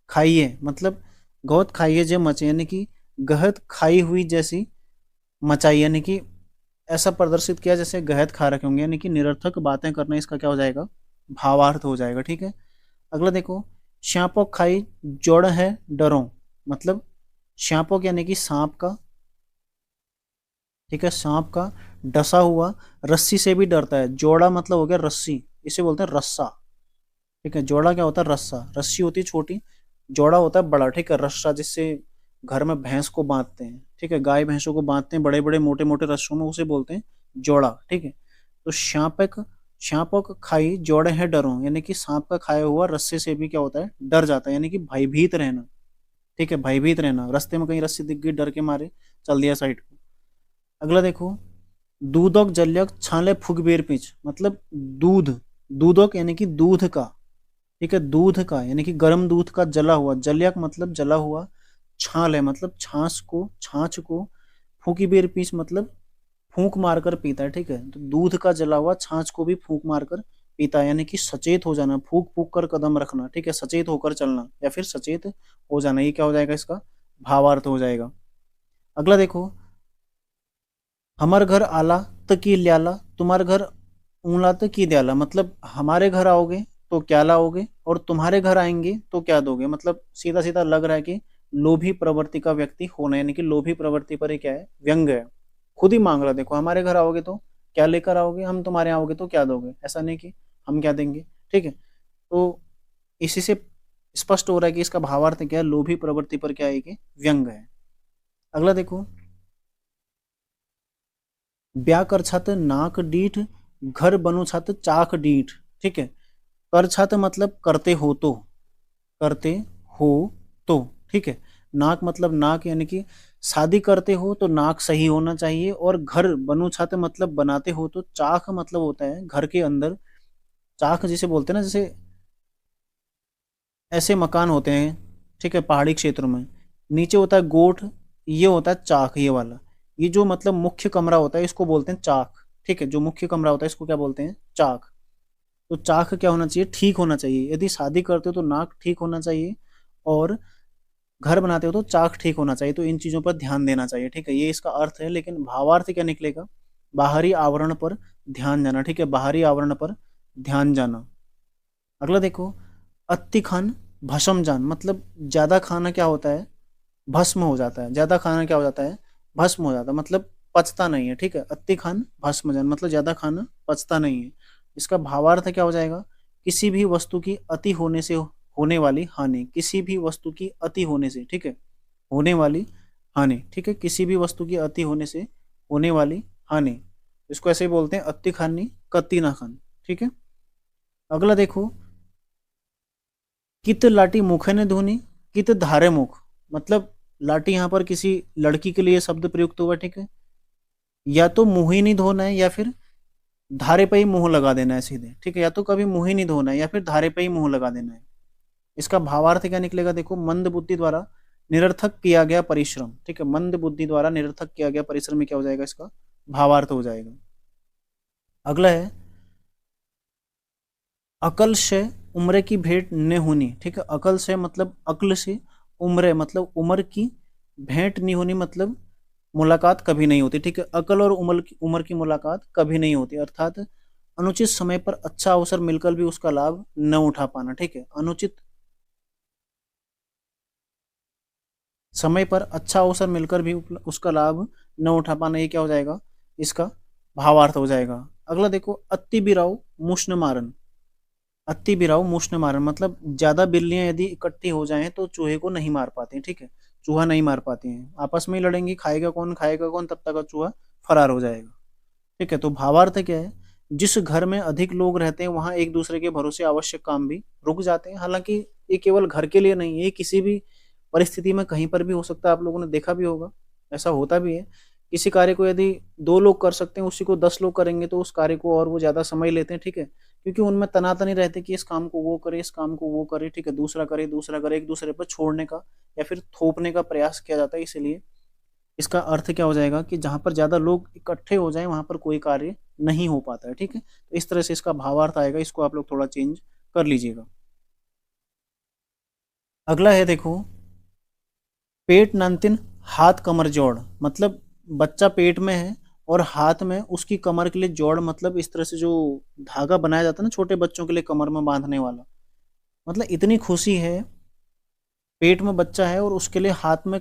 खाइए मतलब घौत खाइए जय मचे, यानी कि गहत खाई हुई जैसी मचाई, यानी कि ऐसा प्रदर्शित किया जैसे गहत खा रखे होंगे, यानी कि निरर्थक बातें करना, इसका क्या हो जाएगा? भावार्थ हो जाएगा, ठीक है। अगला देखो, श्यापक खाई जोड़ है डरो, मतलब श्यापक यानी कि सांप का, ठीक है, सांप का डसा हुआ रस्सी से भी डरता है। जोड़ा मतलब हो गया रस्सी, इसे बोलते हैं रस्सा, ठीक है। जोड़ा क्या होता है? रस्सा, रस्सी होती है छोटी, जोड़ा होता है बड़ा, ठीक है, रस्सा जिससे घर में भैंस को बांधते हैं, ठीक है, गाय भैंसों को बांधते हैं बड़े बड़े मोटे मोटे रस्सों में, उसे बोलते हैं जोड़ा, ठीक है। तो श्यापक, श्यापक खाई जोड़े है डरो, यानी कि सांप का खाया हुआ रस्से से भी क्या होता है? डर जाता है, यानी कि भयभीत रहना, ठीक है, भयभीत रहना। रास्ते में कहीं रस्सी दिख गई, डर के मारे चल दिया साइड को। अगला देखो, दूधक जल्यक छाले फुगबेर पीछ, मतलब दूध, दूधक यानी कि दूध का, ठीक है, दूध का यानी कि गर्म दूध का जला हुआ, जलयक मतलब जला हुआ, छाल है मतलब छाछ को, छाछ को, फूकी बेर पीछ मतलब फूंक मारकर पीता है, ठीक है। तो दूध का जला हुआ छाछ को भी फूंक मारकर पीता है, यानी कि सचेत हो जाना, फूंक फूंक कर कदम रखना, ठीक है, सचेत होकर चलना या फिर सचेत हो जाना, ये क्या हो जाएगा? इसका भावार्थ हो जाएगा। अगला देखो, हमार घर आला तो की ल्याला, तुम्हारे घर ऊला तो की दयाला, मतलब हमारे घर आओगे तो क्या लाओगे, और तुम्हारे घर आएंगे तो क्या दोगे, मतलब सीधा सीधा लग रहा है कि लोभी प्रवृत्ति का व्यक्ति होना, यानी कि लोभी प्रवृत्ति पर ही क्या है? व्यंग है। खुद ही मांग रहा, देखो हमारे घर आओगे तो क्या लेकर आओगे, हम तुम्हारे यहाँ आओगे तो क्या दोगे, ऐसा नहीं कि हम क्या देंगे, ठीक है। तो इसी से स्पष्ट हो रहा है कि इसका भावार्थ क्या है? लोभी प्रवृत्ति पर क्या है कि व्यंग है। अगला देखो, ब्याह कर छात नाक डीठ, घर बनो छात चाक डीठ, ठीक है। कर छात मतलब करते हो तो, करते हो तो, ठीक है। नाक मतलब नाक, यानी कि शादी करते हो तो नाक सही होना चाहिए। और घर बनो छात मतलब बनाते हो तो, चाक मतलब होता है घर के अंदर, चाक जिसे बोलते हैं ना, जैसे ऐसे मकान होते हैं, ठीक है, पहाड़ी क्षेत्रों में नीचे होता है गोठ, ये होता है चाक, ये वाला, ये जो मतलब मुख्य कमरा होता है इसको बोलते हैं चाक, ठीक है, जो मुख्य कमरा होता है इसको क्या बोलते हैं? चाक। तो चाक क्या होना चाहिए? ठीक होना चाहिए। यदि शादी करते हो तो नाक ठीक होना चाहिए, और घर बनाते हो तो चाक ठीक होना चाहिए। तो इन चीजों पर ध्यान देना चाहिए, ठीक है, ये इसका अर्थ है। लेकिन भावार्थ क्या निकलेगा? बाहरी आवरण पर ध्यान जाना, ठीक है, बाहरी आवरण पर ध्यान जाना। अगला देखो, अति खान भस्म जान, मतलब ज्यादा खाना क्या होता है? भस्म हो जाता है। ज्यादा खाना क्या हो जाता है? भस्म हो जाता है, मतलब पचता नहीं है, ठीक है। अति खान भस्म जान मतलब ज्यादा खाना पचता नहीं है। इसका भावार्थ क्या हो जाएगा? किसी भी वस्तु की अति होने से होने वाली हानि, किसी भी वस्तु की अति होने से, ठीक है, होने वाली हानि, ठीक है, किसी भी वस्तु की अति होने से होने वाली हानि, इसको ऐसे ही बोलते हैं अति खानी कति ना खान, ठीक है। अगला देखो, कित लाटी मुखे ने धोनी, कित धारे मुख, मतलब लाटी यहाँ पर किसी लड़की के लिए शब्द प्रयुक्त हुआ, ठीक है। या तो मुंह ही नहीं धोना है, या फिर धारे पे ही मुंह लगा देना है सीधे, ठीक है, या तो कभी मुंह ही नहीं धोना है या फिर धारे पे ही मुंह लगा देना है। इसका भावार्थ क्या निकलेगा? देखो, मंद बुद्धि द्वारा निरर्थक किया गया परिश्रम, ठीक है, मंद बुद्धि द्वारा निरर्थक किया गया परिश्रम में क्या हो जाएगा? इसका भावार्थ हो जाएगा। अगला है, अकल से उम्र की भेंट न होनी, ठीक है, अकल से मतलब अक्ल से, उम्र मतलब उम्र की, भेंट नहीं होनी मतलब मुलाकात कभी नहीं होती, ठीक है, अकल और उम्र की मुलाकात कभी नहीं होती, अर्थात अनुचित समय पर अच्छा अवसर मिलकर भी उसका लाभ न उठा पाना, ठीक है, अनुचित समय पर अच्छा अवसर मिलकर भी उसका लाभ न उठा पाना, ये क्या हो जाएगा? इसका भावार्थ हो जाएगा। अगला देखो, अति बिराउ मुष्ण मारन, अति बिराऊ मूछ ने मारन, मतलब ज्यादा बिल्लियां यदि इकट्ठी हो जाएं तो चूहे को नहीं मार पाती, ठीक है। चूहा नहीं मार पाती हैं, आपस में ही लड़ेंगी, खाएगा कौन, तब तक चूहा फरार हो जाएगा, ठीक है। तो भावार्थ क्या है, जिस घर में अधिक लोग रहते हैं वहां एक दूसरे के भरोसे आवश्यक काम भी रुक जाते हैं। हालांकि ये केवल घर के लिए नहीं है, ये किसी भी परिस्थिति में कहीं पर भी हो सकता है, आप लोगों ने देखा भी होगा, ऐसा होता भी है। किसी कार्य को यदि 2 लोग कर सकते हैं, उसी को 10 लोग करेंगे तो उस कार्य को और वो ज्यादा समय लेते हैं, ठीक है। क्योंकि उनमें तनातनी रहते कि इस काम को वो करे, इस काम को वो करे, ठीक है, दूसरा करे, एक दूसरे पर छोड़ने का या फिर थोपने का प्रयास किया जाता है। इसीलिए इसका अर्थ क्या हो जाएगा कि जहां पर ज्यादा लोग इकट्ठे हो जाएं वहां पर कोई कार्य नहीं हो पाता है, ठीक है। तो इस तरह से इसका भावार्थ आएगा, इसको आप लोग थोड़ा चेंज कर लीजिएगा। अगला है देखो, पेट नंतिन हाथ कमर जोड़, मतलब बच्चा पेट में है और हाथ में उसकी कमर के लिए जोड़, मतलब इस तरह से जो धागा बनाया जाता है ना छोटे बच्चों के लिए कमर में बांधने वाला, मतलब इतनी खुशी है, पेट में बच्चा है और उसके लिए हाथ में,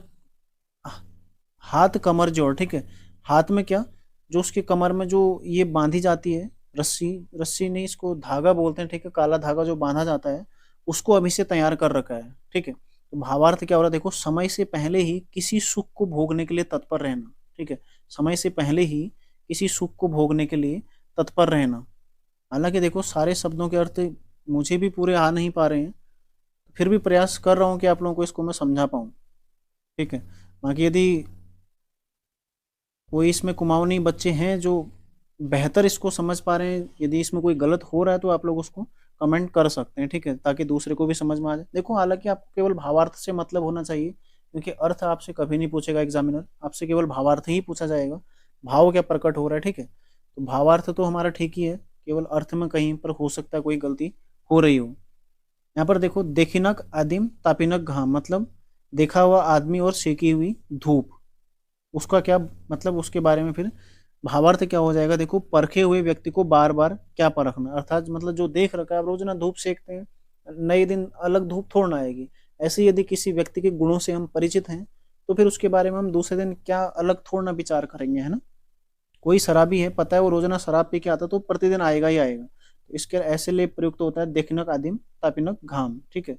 हाथ कमर जोड़, ठीक है। हाथ में क्या, जो उसकी कमर में जो ये बांधी जाती है रस्सी, रस्सी नहीं इसको धागा बोलते हैं, ठीक है, काला धागा जो बांधा जाता है, उसको अभी से तैयार कर रखा है, ठीक है। तो भावार्थ क्या हो रहा है देखो, समय से पहले ही किसी सुख को भोगने के लिए तत्पर रहना, ठीक है। समय से पहले ही किसी सुख को भोगने के लिए तत्पर रहना। हालांकि देखो सारे शब्दों के अर्थ मुझे भी पूरे आ नहीं पा रहे हैं, फिर भी प्रयास कर रहा हूँ कि आप लोगों को इसको मैं समझा पाऊँ, ठीक है। बाकी यदि कोई इसमें कुमाऊनी बच्चे हैं जो बेहतर इसको समझ पा रहे हैं, यदि इसमें कोई गलत हो रहा है तो आप लोग उसको कमेंट कर सकते हैं, ठीक है, ताकि दूसरे को भी समझ में आ जाए। देखो हालांकि आपको केवल भावार्थ से मतलब होना चाहिए, क्योंकि अर्थ आपसे कभी नहीं पूछेगा एग्जामिनर, आपसे केवल भावार्थ ही पूछा जाएगा, भाव क्या प्रकट हो रहा है, ठीक है। तो भावार्थ तो हमारा ठीक ही है, केवल अर्थ में कहीं पर हो सकता है कोई गलती हो रही हो। यहाँ पर देखो, देखिनक आदिम तापिनक घाम, मतलब देखा हुआ आदमी और सेकी हुई धूप, उसका क्या मतलब, उसके बारे में फिर भावार्थ क्या हो जाएगा देखो, परखे हुए व्यक्ति को बार बार क्या परखना, अर्थात मतलब जो देख रखा है, आप रोज ना धूप सेकते हैं, नए दिन अलग धूप थोड़ना आएगी। ऐसे ही यदि किसी व्यक्ति के गुणों से हम परिचित हैं तो फिर उसके बारे में हम दूसरे दिन क्या अलग थोड़ना विचार करेंगे, है ना। कोई शराबी है, पता है वो रोजाना शराब पी के आता तो प्रतिदिन आएगा ही आएगा, तो इसके ऐसे लिए प्रयुक्त होता है देखनक आदिम तापिनक घाम, ठीक है।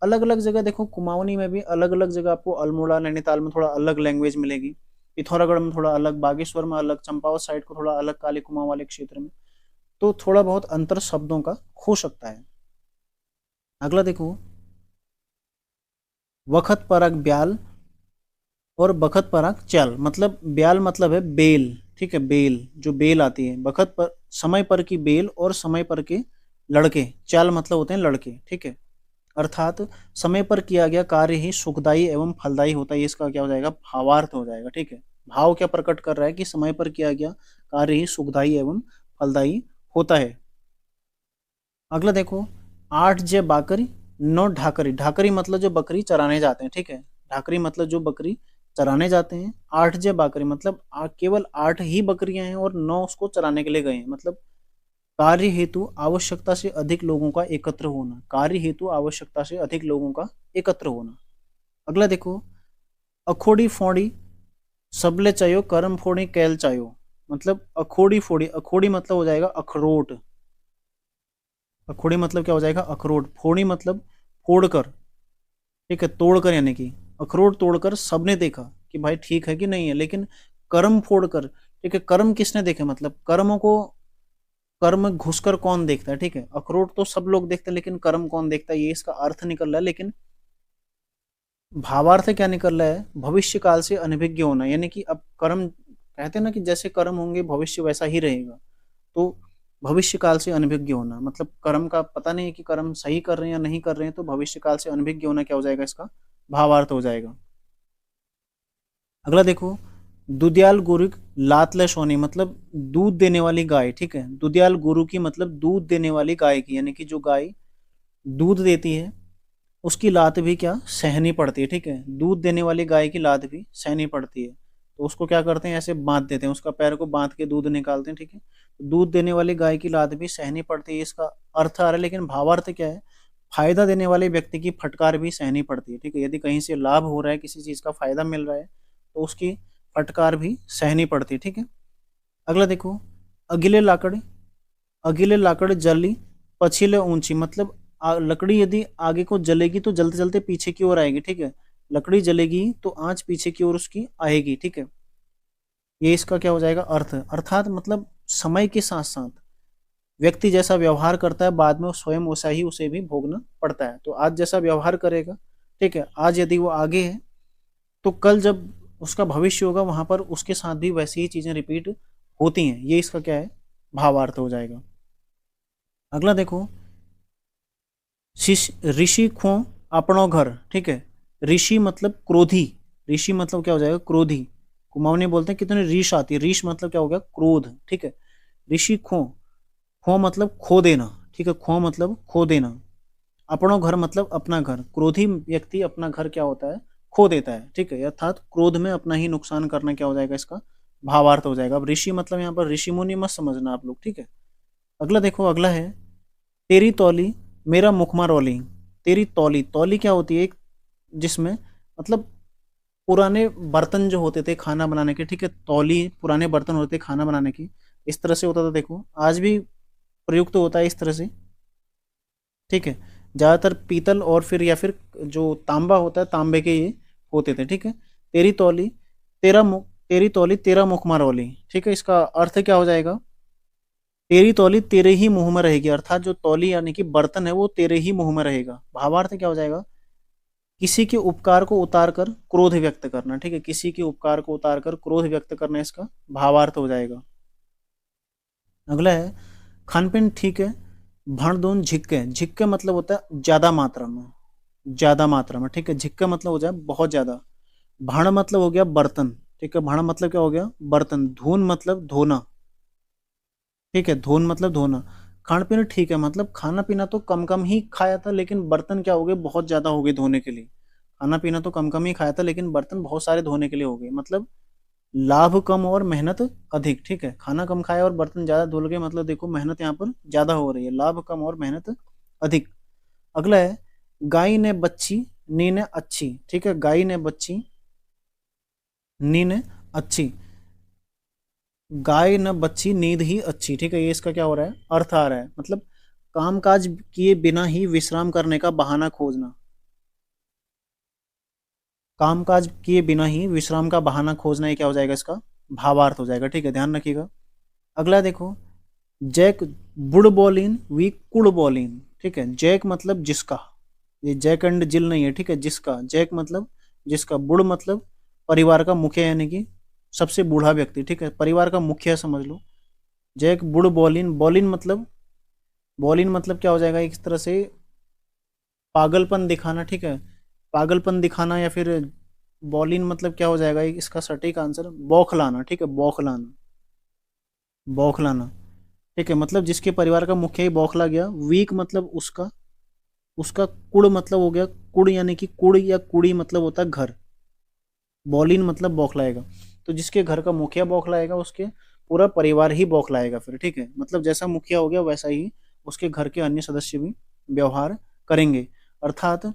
अलग अलग जगह देखो, कुमाऊनी में भी अलग अलग जगह आपको, अल्मोड़ा नैनीताल में थोड़ा अलग लैंग्वेज मिलेगी, पिथौरागढ़ में थोड़ा अलग, बागेश्वर में अलग, चंपावत साइड को थोड़ा अलग, काली कुमाऊं वाले क्षेत्र में, तो थोड़ा बहुत अंतर शब्दों का हो सकता है। अगला देखो, वखत परक ब्याल और बखत परक चाल, मतलब ब्याल मतलब है बेल, ठीक है, बेल जो बेल आती है, बखत पर समय पर की बेल और समय पर के लड़के, चाल मतलब होते हैं लड़के, ठीक है। अर्थात समय पर किया गया कार्य ही सुखदायी एवं फलदायी होता है, इसका क्या हो जाएगा, भावार्थ हो जाएगा, ठीक है। भाव क्या प्रकट कर रहा है कि समय पर किया गया कार्य ही सुखदायी एवं फलदायी होता है। अगला देखो, 8 जे बाकरी 9 ढाकरी, ढाकरी मतलब जो बकरी चराने जाते हैं, ठीक है, ढाकरी मतलब जो बकरी चराने जाते हैं, 8 जे बाकरी मतलब केवल 8 ही बकरियां हैं और 9 उसको चराने के लिए गए हैं, मतलब कार्य हेतु आवश्यकता से अधिक लोगों का एकत्र होना, कार्य हेतु आवश्यकता से अधिक लोगों का एकत्र होना। अगला देखो, अखोड़ी फोड़ी सबले चायो कर्म फोड़ी कैल चायो, मतलब अखोड़ी फोड़ी, अखोड़ी मतलब हो जाएगा अखरोट, अखोड़ी मतलब क्या हो जाएगा अखरोट, फोड़ी मतलब फोड़कर, ठीक है, तोड़कर, यानी कि अखरोट तोड़कर सबने देखा कि भाई ठीक है कि नहीं है, लेकिन कर्म फोड़कर, ठीक है, कर्म किसने देखे, मतलब कर्मों को, कर्म घुसकर कौन देखता है, ठीक है, अखरोट तो सब लोग देखते हैं लेकिन कर्म कौन देखता है, ये इसका अर्थ निकल रहा है। लेकिन भावार्थ क्या निकल रहा है, भविष्य काल से अनभिज्ञ होना, यानी कि अब कर्म, कहते हैं ना कि जैसे कर्म होंगे भविष्य वैसा ही रहेगा, तो भविष्य काल से अनभिज्ञ होना, मतलब कर्म का पता नहीं है कि कर्म सही कर रहे हैं या नहीं कर रहे हैं, तो भविष्य काल से अनभिज्ञ होना क्या हो जाएगा, इसका भावार्थ हो जाएगा। अगला देखो, दुधियाल गुरु लातले सोनी, मतलब दूध देने वाली गाय, ठीक है, दुधियाल गुरु की मतलब दूध देने वाली गाय की, यानी कि जो गाय दूध देती है उसकी लात भी क्या सहनी पड़ती है, ठीक है, दूध देने वाली गाय की लात भी सहनी पड़ती है, तो उसको क्या करते हैं, ऐसे बांध देते हैं, उसका पैर को बांध के दूध निकालते हैं, ठीक है। दूध देने वाली गाय की लात भी सहनी पड़ती है, इसका अर्थ आ रहा है, लेकिन भावार्थ क्या है, फायदा देने वाले व्यक्ति की फटकार भी सहनी पड़ती है, ठीक है, यदि कहीं से लाभ हो रहा है, किसी चीज का फायदा मिल रहा है तो उसकी फटकार भी सहनी पड़ती है, ठीक है। अगला देखो, अगिले लाकड़, अगिले लाकड़ जली पछिले ऊंची मतलब लकड़ी यदि आगे को जलेगी तो जलते जलते पीछे की ओर आएगी, ठीक है। लकड़ी जलेगी तो आंच पीछे की ओर उसकी आएगी, ठीक है। ये इसका क्या हो जाएगा, अर्थ। अर्थात मतलब समय के साथ साथ व्यक्ति जैसा व्यवहार करता है बाद में स्वयं वैसा ही उसे भी भोगना पड़ता है। तो आज जैसा व्यवहार करेगा, ठीक है, आज यदि वो आगे है तो कल जब उसका भविष्य होगा वहां पर उसके साथ भी वैसी ही चीजें रिपीट होती हैं। ये इसका क्या है, भावार्थ हो जाएगा। अगला देखो, ऋषि खो अपनो घर, ठीक है। ऋषि मतलब क्रोधी, ऋषि मतलब क्या हो जाएगा, क्रोधी। कुमाऊनी बोलते हैं कितने रीश आती है, रीश मतलब क्या हो गया, क्रोध, ठीक है। ऋषि खो, खो मतलब खो देना, ठीक है, खो मतलब खो देना। अपनो घर मतलब अपना घर, क्रोधी व्यक्ति अपना घर क्या होता है, खो देता है, ठीक है। अर्थात क्रोध में अपना ही नुकसान करना क्या हो जाएगा, इसका भावार्थ हो जाएगा। अब ऋषि मतलब यहाँ पर ऋषि मुनि मत समझना आप लोग, ठीक है। अगला देखो, अगला है तेरी तौली मेरा मुखमा रौली। तेरी तौली, तौली क्या होती है, एक जिसमें मतलब पुराने बर्तन जो होते थे खाना बनाने के, ठीक है, तौली पुराने बर्तन होते थे खाना बनाने की, इस तरह से होता था। देखो आज भी प्रयुक्त होता है इस तरह से, ठीक है। ज्यादातर पीतल और फिर या फिर जो तांबा होता है तांबे के ये होते थे, ठीक है। तेरी तौली तेरा मुख, तेरी तौली तेरा मुख मारौली, ठीक है। इसका अर्थ क्या हो जाएगा, तेरी तौली तेरे ही मुंह में रहेगी। अर्थात जो तौली यानी कि बर्तन है वो तेरे ही मुंह में रहेगा। भावार्थ क्या हो जाएगा, किसी के उपकार को उतार कर क्रोध व्यक्त करना, ठीक है। किसी के उपकार को उतार कर क्रोध व्यक्त करना इसका भावार्थ हो जाएगा। अगला है खानपीन ठीक है, भण दोन झिक्के, झिक्के मतलब होता है ज्यादा मात्रा में, ज्यादा मात्रा में, ठीक है। झिक्का मतलब हो जाए बहुत ज्यादा। भाण मतलब हो गया बर्तन, ठीक है। भाण मतलब क्या हो गया, बर्तन। धून मतलब धोना, ठीक है। धोन मतलब धोना। खान पीना ठीक है मतलब खाना पीना तो कम कम ही खाया था लेकिन बर्तन क्या हो गए, बहुत ज्यादा हो गए धोने के लिए। खाना पीना तो कम कम ही खाया था लेकिन बर्तन बहुत सारे धोने के लिए हो गए, मतलब लाभ कम और मेहनत अधिक, ठीक है। खाना कम खाया और बर्तन ज्यादा धुल गए मतलब देखो मेहनत यहाँ पर ज्यादा हो रही है, लाभ कम और मेहनत अधिक। अगला है गाय ने बच्ची नींद अच्छी, ठीक है। गाय ने बच्ची नींद अच्छी, गाय न बच्ची नींद ही अच्छी, ठीक है। ये इसका क्या हो रहा है, अर्थ आ रहा है, मतलब कामकाज किए बिना ही विश्राम करने का बहाना खोजना। कामकाज किए बिना ही विश्राम का बहाना खोजना, ये क्या हो जाएगा, इसका भावार्थ हो जाएगा, ठीक है। ध्यान रखिएगा। अगला देखो, जैक बुड़ बॉलिन वी कुड़ बॉलिन, ठीक है। जैक मतलब जिसका, ये जैक एंड जिल नहीं है, ठीक है। जिसका, जैक मतलब जिसका, बुड़ मतलब परिवार का मुखिया यानी कि सबसे बूढ़ा व्यक्ति, ठीक है। परिवार का मुखिया समझ लो। जैक बुड़ बॉलिन, बॉलिन मतलब, बॉलिन मतलब क्या हो जाएगा, एक तरह से पागलपन दिखाना, ठीक है। पागलपन दिखाना या फिर बॉलिन मतलब क्या हो जाएगा, इसका सटीक आंसर बौखलाना, ठीक है। बौखलाना, बौखलाना, ठीक है। मतलब जिसके परिवार का मुखिया ही बौखला गया। वीक मतलब उसका, उसका कुड़ मतलब हो गया, कुड़ यानी कि कुड़ या कुड़ी मतलब होता है घर। बॉलिन मतलब बौखलाएगा, तो जिसके घर का मुखिया बौखलाएगा उसके पूरा परिवार ही बौखलाएगा फिर, ठीक है। मतलब जैसा मुखिया हो गया वैसा ही उसके घर के अन्य सदस्य भी व्यवहार करेंगे। अर्थात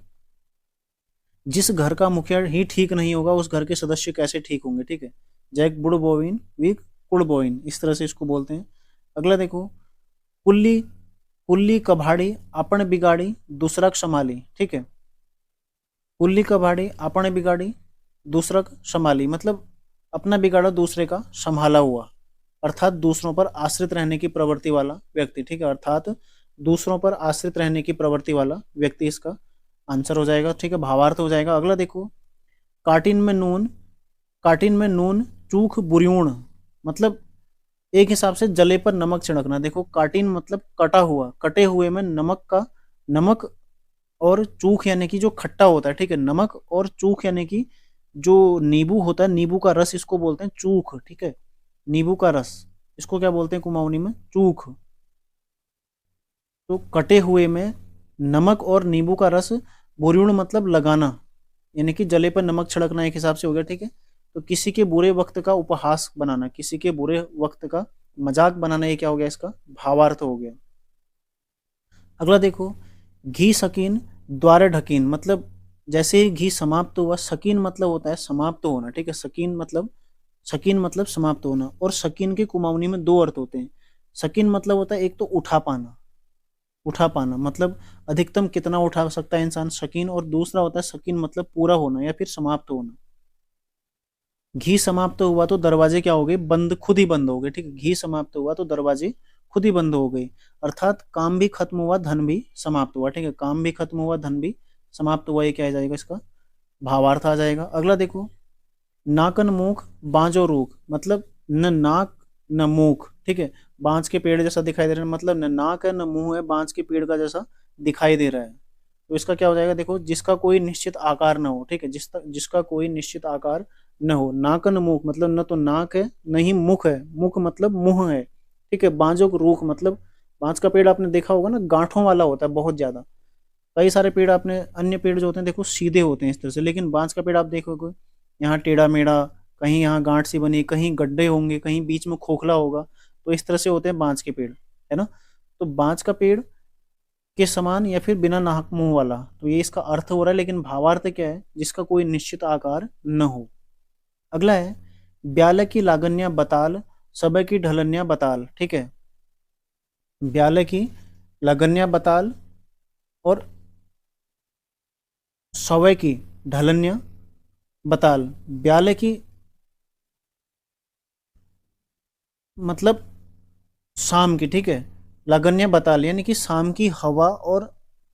जिस घर का मुखिया ही ठीक नहीं होगा उस घर के सदस्य कैसे ठीक होंगे, ठीक है। जैक बुड़ बोविन वीक कुड़ बोविन, इस तरह से इसको बोलते हैं। अगला देखो, कुल्ली कुल्ली कभाड़ी अपन बिगाड़ी दूसरा संभाली, ठीक है। कुल्ली कभाड़ी अपन बिगाड़ी दूसरा संभाली मतलब अपना बिगाड़ा दूसरे का संभाला हुआ। अर्थात दूसरों पर आश्रित रहने की प्रवृत्ति वाला व्यक्ति, ठीक है। अर्थात दूसरों पर आश्रित रहने की प्रवृत्ति वाला व्यक्ति इसका आंसर हो जाएगा, ठीक है। भावार्थ हो जाएगा। अगला देखो, काटिन में नून, काटिन में नून चूख बुर्यूण मतलब एक हिसाब से जले पर नमक छिड़कना। देखो काटिन मतलब कटा हुआ, कटे हुए में नमक का, नमक और चूख यानी कि जो खट्टा होता है, ठीक है। नमक और चूख यानी कि जो नींबू होता है, नींबू का रस इसको बोलते हैं चूख, ठीक है। नींबू का रस इसको क्या बोलते हैं कुमाऊनी में, चूख। तो कटे हुए में नमक और नींबू का रस, बुर्यूण मतलब लगाना यानी कि जले पर नमक छिड़कना एक हिसाब से हो गया, ठीक है। तो किसी के बुरे वक्त का उपहास बनाना, किसी के बुरे वक्त का मजाक बनाना, ये क्या हो गया, इसका भावार्थ हो गया। अगला देखो, घी सकीन द्वारे ढकीन मतलब जैसे ही घी समाप्त हुआ, सकीन मतलब होता है समाप्त होना, ठीक है। सकीन मतलब, सकीन मतलब समाप्त होना। और सकीन के कुमाऊनी में दो अर्थ होते हैं। सकीन मतलब होता है एक तो उठा पाना, उठा पाना मतलब अधिकतम कितना उठा सकता है इंसान, शकीन। और दूसरा होता है शकीन मतलब पूरा होना या फिर समाप्त होना। घी समाप्त हुआ तो दरवाजे क्या हो गए, बंद, खुद ही बंद हो गए, ठीक है। घी समाप्त हुआ तो दरवाजे खुद ही बंद हो गए। अर्थात काम भी खत्म हुआ, धन भी समाप्त हुआ, ठीक है। काम भी खत्म हुआ, धन भी समाप्त हुआ, ये क्या आ जाएगा, इसका भावार्थ आ जाएगा। अगला देखो, नाकन मुख बांजो रूख, मतलब न नाक न मुख, ठीक है। बांज के पेड़ जैसा दिखाई दे रहा है, मतलब न नाक है न मुंह है, बांज के पेड़ का जैसा दिखाई दे रहा है। तो इसका क्या हो जाएगा, देखो, जिसका कोई निश्चित आकार न हो, ठीक है। जिसका कोई निश्चित आकार न हो। नाकन मुख मतलब न तो नाक है न ही मुख है, मुख मतलब मुंह है, ठीक है। बांजो रूख मतलब बांज का पेड़ आपने देखा होगा ना, गांठों वाला होता है बहुत ज्यादा। कई सारे पेड़ आपने, अन्य पेड़ जो होते हैं देखो सीधे होते हैं इस तरह से, लेकिन बांस का पेड़ आप देखोगे यहाँ टेढ़ा मेढ़ा, कहीं यहाँ गांठ सी बनी, कहीं गड्ढे होंगे, कहीं बीच में खोखला होगा। तो इस तरह से होते हैं बांस के पेड़, है ना। तो बांस का पेड़ के समान या फिर बिना नाक मुंह वाला, तो ये इसका अर्थ हो रहा है। लेकिन भावार्थ क्या है, जिसका कोई निश्चित आकार न हो। अगला है, ब्याल की लागन्या बताल, सब की ढलन्या बताल, ठीक है। ब्याल की लागन्या बताल और सवय की ढलन्या बताल। ब्याले की मतलब शाम की, ठीक है। लागन्या बताल यानी कि शाम की हवा और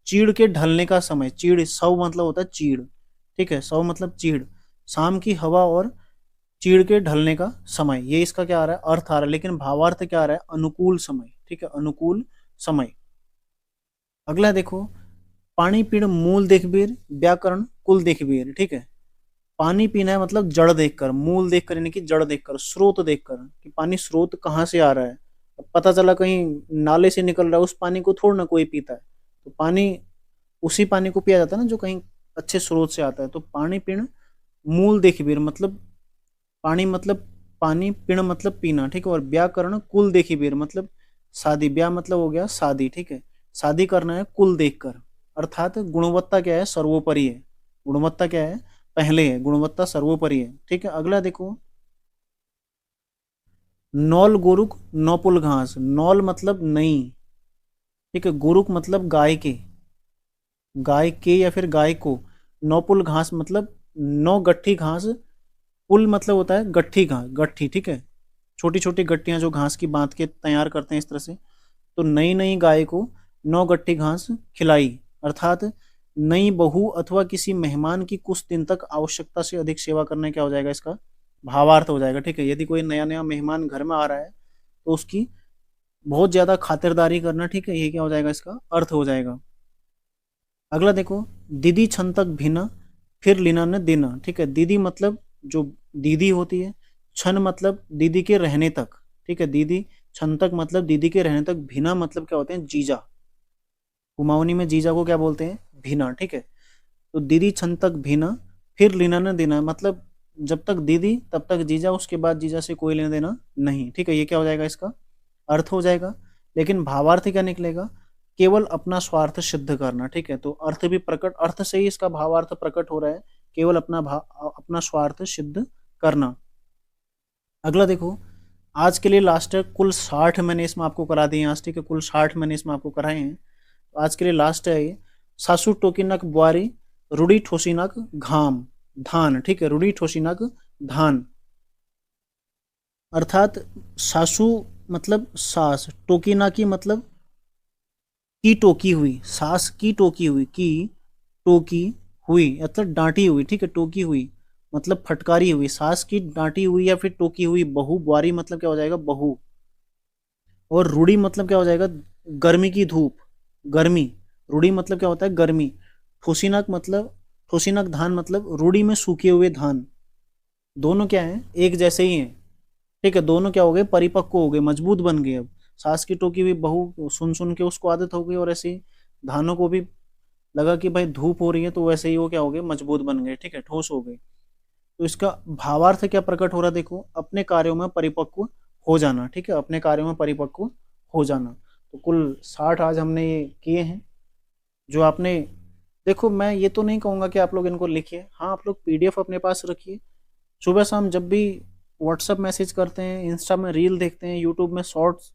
चीड़ के ढलने का समय। चीड़, सव मतलब होता है चीड़, ठीक है। सव मतलब चीड़, शाम की हवा और चीड़ के ढलने का समय, ये इसका क्या आ रहा है, अर्थ आ रहा है। लेकिन भावार्थ क्या आ रहा है, अनुकूल समय, ठीक है, अनुकूल समय। अगला देखो, पानी पीण मूल देखबीर, व्याकरण कुल देखबीर, ठीक है। पानी पीना है मतलब जड़ देखकर, मूल देखकर यानी कि जड़ देखकर, स्रोत देखकर कि पानी स्रोत कहाँ से आ रहा है। अब पता चला कहीं नाले से निकल रहा है, उस पानी को थोड़ा ना कोई पीता है। तो पानी, उसी पानी को पिया जाता है ना जो कहीं अच्छे स्रोत से आता है। तो पानी पीण मूल देखबीर मतलब पानी मतलब पानी, पीण मतलब पीना, ठीक है। और व्याकरण कुल देखबीर मतलब शादी, ब्याह मतलब हो गया शादी, ठीक है। शादी करना है कुल देखकर, अर्थात गुणवत्ता क्या है, सर्वोपरि है। गुणवत्ता क्या है, पहले है, गुणवत्ता सर्वोपरि है, ठीक है। अगला देखो, नौल गोरुक नौपुल घास, नौल मतलब नई, ठीक है। गोरुक मतलब गाय के, गाय के या फिर गाय को। नौपुल घास मतलब नौ गट्ठी घास, पुल मतलब होता है गट्ठी घास, गट्ठी, ठीक है। छोटी छोटी गट्टियां जो घास की बांध के तैयार करते हैं इस तरह से। तो नई नई गाय को नौ गट्ठी घास खिलाई, अर्थात नई बहू अथवा किसी मेहमान की कुछ दिन तक आवश्यकता से अधिक सेवा करने, क्या हो जाएगा, इसका भावार्थ हो जाएगा, ठीक है। यदि कोई नया नया मेहमान घर में आ रहा है तो उसकी बहुत ज्यादा खातिरदारी करना, ठीक है, ये क्या हो जाएगा, इसका अर्थ हो जाएगा। अगला देखो, दीदी छन तक भिना, फिर लीना ने देना, ठीक है। दीदी मतलब जो दीदी होती है, छन मतलब दीदी के रहने तक, ठीक है। दीदी छन तक मतलब दीदी के रहने तक, भिना मतलब क्या होते हैं, जीजा। कुमाऊनी में जीजा को क्या बोलते हैं, भीना, ठीक है। तो दीदी छन तक भीना, फिर लीना न देना मतलब जब तक दीदी तब तक जीजा, उसके बाद जीजा से कोई लेना देना नहीं, ठीक है। ये क्या हो जाएगा, इसका अर्थ हो जाएगा। लेकिन भावार्थ क्या निकलेगा, केवल अपना स्वार्थ सिद्ध करना, ठीक है। तो अर्थ भी प्रकट, अर्थ से ही इसका भावार्थ प्रकट हो रहा है, केवल अपना स्वार्थ सिद्ध करना। अगला देखो, आज के लिए लास्ट है, कुल 60 मैंने इसमें आपको करा दिए आज, ठीक है। कुल 60 मैंने इसमें आपको कराए हैं। तो आज के लिए लास्ट है ये, सासू टोकिनक बुआरी, रूढ़ी ठोसिनक घाम धान, ठीक है। रूढ़ी ठोसिनक धान, अर्थात सासू मतलब सास, टोकिना की मतलब की टोकी हुई, सास की टोकी हुई, की टोकी हुई मतलब डांटी हुई, ठीक है। टोकी हुई मतलब फटकारी हुई, सास की डांटी हुई या फिर टोकी हुई बहू, बुआरी मतलब क्या हो जाएगा, बहू। और रूढ़ी मतलब क्या हो जाएगा, गर्मी की धूप, गर्मी। रूढ़ी मतलब क्या होता है, गर्मी। ठोसिनक मतलब, ठोसिनक धान मतलब रूढ़ी में सूखे हुए धान। दोनों क्या है, एक जैसे ही हैं, ठीक है। दोनों क्या हो गए, परिपक्व हो गए, मजबूत बन गए। अब सास की टोकी हुई बहू सुन सुन के उसको आदत हो गई, और ऐसे ही धानों को भी लगा कि भाई धूप हो रही है, तो वैसे ही वो क्या हो गए, मजबूत बन गए, ठीक है, ठोस हो गए। तो इसका भावार्थ क्या प्रकट हो रहा है, देखो, अपने कार्यों में परिपक्व हो जाना, ठीक है। अपने कार्यों में परिपक्व हो जाना। तो कुल 60 आज हमने ये किए हैं। जो आपने, देखो, मैं ये तो नहीं कहूंगा कि आप लोग इनको लिखिए, हाँ, आप लोग पीडीएफ अपने पास रखिए। सुबह शाम जब भी व्हाट्सअप मैसेज करते हैं, इंस्टा में रील देखते हैं, यूट्यूब में शॉर्ट्स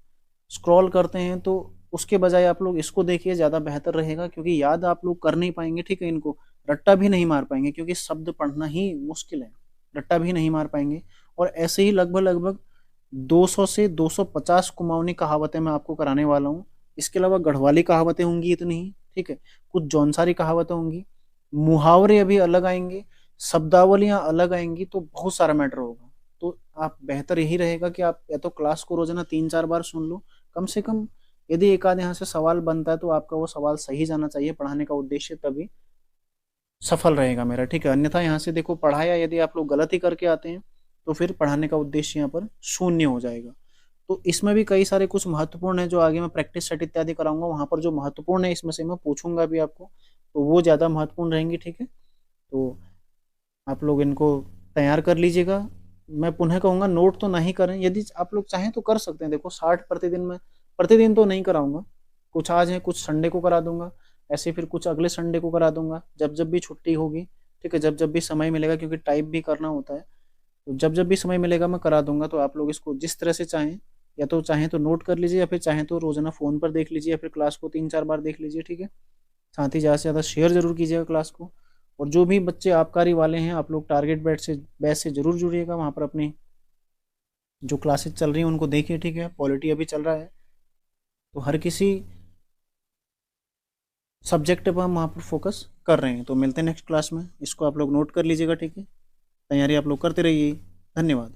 स्क्रॉल करते हैं, तो उसके बजाय आप लोग इसको देखिए, ज़्यादा बेहतर रहेगा, क्योंकि याद आप लोग कर नहीं पाएंगे, ठीक है, इनको रट्टा भी नहीं मार पाएंगे, क्योंकि शब्द पढ़ना ही मुश्किल है, रट्टा भी नहीं मार पाएंगे। और ऐसे ही लगभग लगभग 200 से 250 कुमाऊनी कहावतें मैं आपको कराने वाला हूँ। इसके अलावा गढ़वाली कहावतें होंगी इतनी ही, ठीक है, कुछ जौनसारी कहावतें होंगी, मुहावरे अभी अलग आएंगे, शब्दावलियां अलग आएंगी, तो बहुत सारा मैटर होगा। तो आप बेहतर यही रहेगा कि आप या तो क्लास को रोजाना 3-4 बार सुन लो, कम से कम। यदि एक आध यहाँ से सवाल बनता है तो आपका वो सवाल सही जाना चाहिए, पढ़ाने का उद्देश्य तभी सफल रहेगा मेरा, ठीक है। अन्यथा यहाँ से देखो, पढ़ाया यदि आप लोग गलत ही करके आते हैं तो फिर पढ़ाने का उद्देश्य यहाँ पर शून्य हो जाएगा। तो इसमें भी कई सारे कुछ महत्वपूर्ण है, जो आगे मैं प्रैक्टिस सेट इत्यादि कराऊंगा, वहां पर जो महत्वपूर्ण है इसमें से मैं पूछूंगा भी आपको, तो वो ज्यादा महत्वपूर्ण रहेंगी, ठीक है। तो आप लोग इनको तैयार कर लीजिएगा। मैं पुनः कहूंगा, नोट तो नहीं करें, यदि आप लोग चाहें तो कर सकते हैं। देखो 60 प्रतिदिन में, प्रतिदिन तो नहीं कराऊंगा, कुछ आज है, कुछ संडे को करा दूंगा, ऐसे फिर कुछ अगले संडे को करा दूंगा, जब जब भी छुट्टी होगी, ठीक है, जब जब भी समय मिलेगा, क्योंकि टाइप भी करना होता है, तो जब जब भी समय मिलेगा मैं करा दूंगा। तो आप लोग इसको जिस तरह से चाहें, या तो चाहें तो नोट कर लीजिए, या फिर चाहें तो रोजाना फोन पर देख लीजिए, या फिर क्लास को 3-4 बार देख लीजिए, ठीक है। साथ ही ज़्यादा से ज़्यादा शेयर जरूर कीजिएगा क्लास को। और जो भी बच्चे आबकारी वाले हैं, आप लोग टारगेट बैच से जरूर जुड़िएगा, वहाँ पर अपनी जो क्लासेस चल रही हैं उनको देखिए, ठीक है। पॉलिटी अभी चल रहा है, तो हर किसी सब्जेक्ट पर हम वहाँ पर फोकस कर रहे हैं। तो मिलते हैं नेक्स्ट क्लास में, इसको आप लोग नोट कर लीजिएगा, ठीक है। तैयारी आप लोग करते रहिए। धन्यवाद।